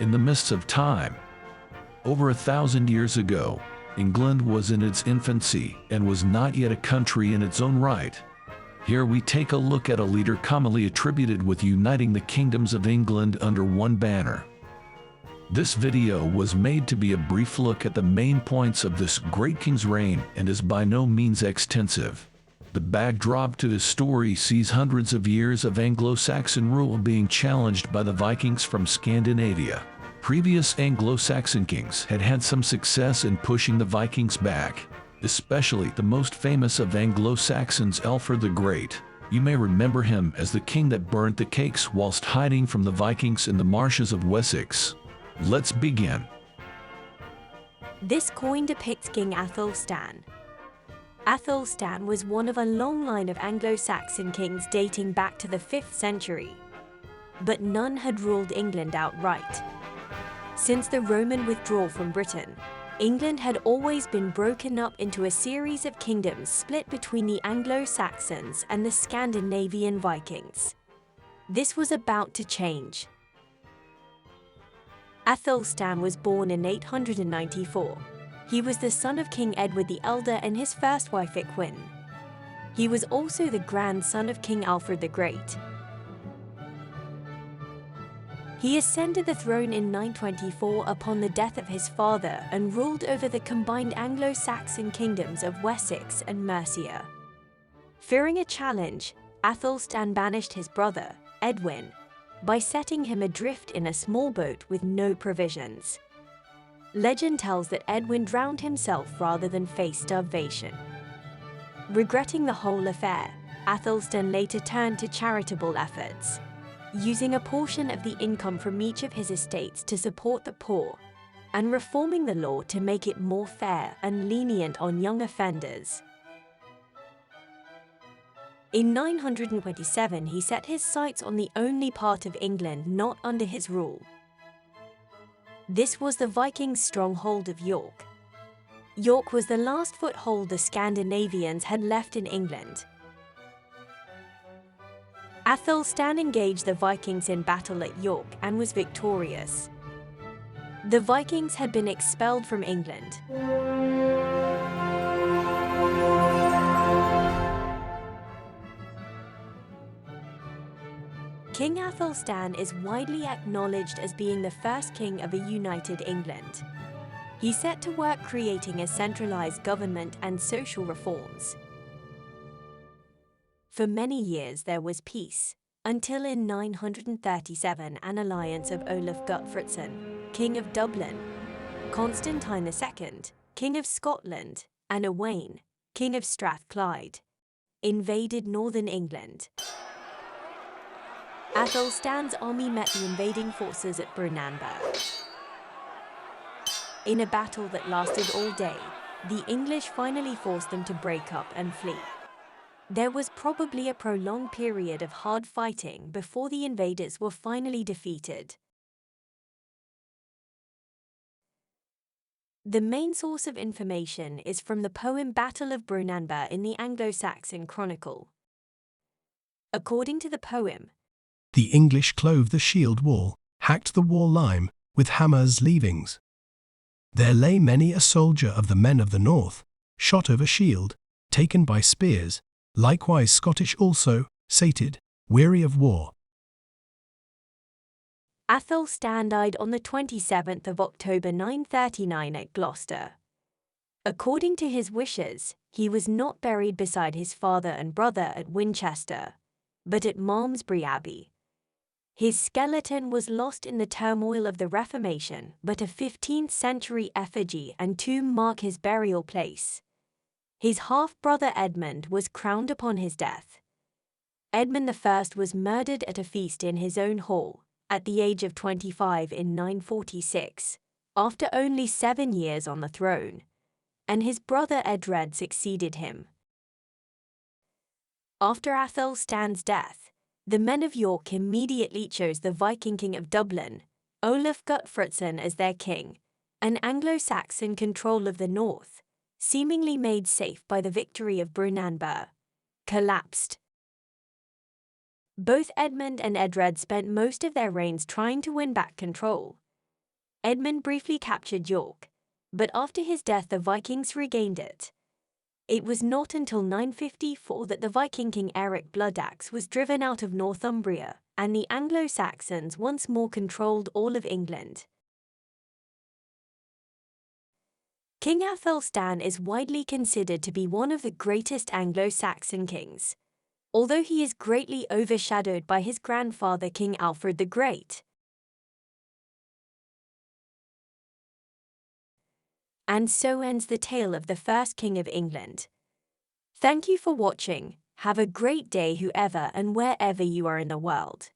in the mists of time. Over 1,000 years ago, England was in its infancy and was not yet a country in its own right. Here we take a look at a leader commonly attributed with uniting the kingdoms of England under one banner. This video was made to be a brief look at the main points of this great king's reign and is by no means extensive. The backdrop to his story sees hundreds of years of Anglo-Saxon rule being challenged by the Vikings from Scandinavia. Previous Anglo-Saxon kings had had some success in pushing the Vikings back, especially the most famous of Anglo-Saxons, Alfred the Great. You may remember him as the king that burnt the cakes whilst hiding from the Vikings in the marshes of Wessex. Let's begin. This coin depicts King Athelstan. Athelstan was one of a long line of Anglo-Saxon kings dating back to the 5th century, but none had ruled England outright. Since the Roman withdrawal from Britain, England had always been broken up into a series of kingdoms split between the Anglo-Saxons and the Scandinavian Vikings. This was about to change. Athelstan was born in 894. He was the son of King Edward the Elder and his first wife Ecgwine. He was also the grandson of King Alfred the Great. He ascended the throne in 924 upon the death of his father and ruled over the combined Anglo-Saxon kingdoms of Wessex and Mercia. Fearing a challenge, Athelstan banished his brother, Edwin, by setting him adrift in a small boat with no provisions. Legend tells that Edwin drowned himself rather than face starvation. Regretting the whole affair, Athelstan later turned to charitable efforts, using a portion of the income from each of his estates to support the poor, and reforming the law to make it more fair and lenient on young offenders. In 927, he set his sights on the only part of England not under his rule. This was the Vikings' stronghold of York. York was the last foothold the Scandinavians had left in England. Athelstan engaged the Vikings in battle at York and was victorious. The Vikings had been expelled from England. King Athelstan is widely acknowledged as being the first king of a united England. He set to work creating a centralized government and social reforms. For many years there was peace, until in 937 an alliance of Olaf Guthfritsson, King of Dublin, Constantine II, King of Scotland, and Owain, King of Strathclyde, invaded northern England. Athelstan's army met the invading forces at Brunanburh. In a battle that lasted all day, the English finally forced them to break up and flee. There was probably a prolonged period of hard fighting before the invaders were finally defeated. The main source of information is from the poem Battle of Brunanburh in the Anglo-Saxon Chronicle. According to the poem, the English clove the shield wall, hacked the wall lime, with hammers' leavings. There lay many a soldier of the men of the north, shot over shield, taken by spears, likewise Scottish also, sated, weary of war. Athelstan died on the 27th of October 939 at Gloucester. According to his wishes, he was not buried beside his father and brother at Winchester, but at Malmesbury Abbey. His skeleton was lost in the turmoil of the Reformation, but a 15th century effigy and tomb mark his burial place. His half-brother Edmund was crowned upon his death. Edmund I was murdered at a feast in his own hall, at the age of 25 in 946, after only 7 years on the throne, and his brother Edred succeeded him. After Athelstan's death, the men of York immediately chose the Viking king of Dublin, Olaf Guthfritsson, as their king, and Anglo-Saxon control of the north, seemingly made safe by the victory of Brunanburh, collapsed. Both Edmund and Edred spent most of their reigns trying to win back control, Edmund briefly captured York, but after his death the Vikings regained it. It was not until 954 that the Viking king Eric Bloodaxe was driven out of Northumbria, and the Anglo-Saxons once more controlled all of England. King Athelstan is widely considered to be one of the greatest Anglo-Saxon kings, although he is greatly overshadowed by his grandfather King Alfred the Great. And so ends the tale of the first King of England. Thank you for watching. Have a great day whoever and wherever you are in the world.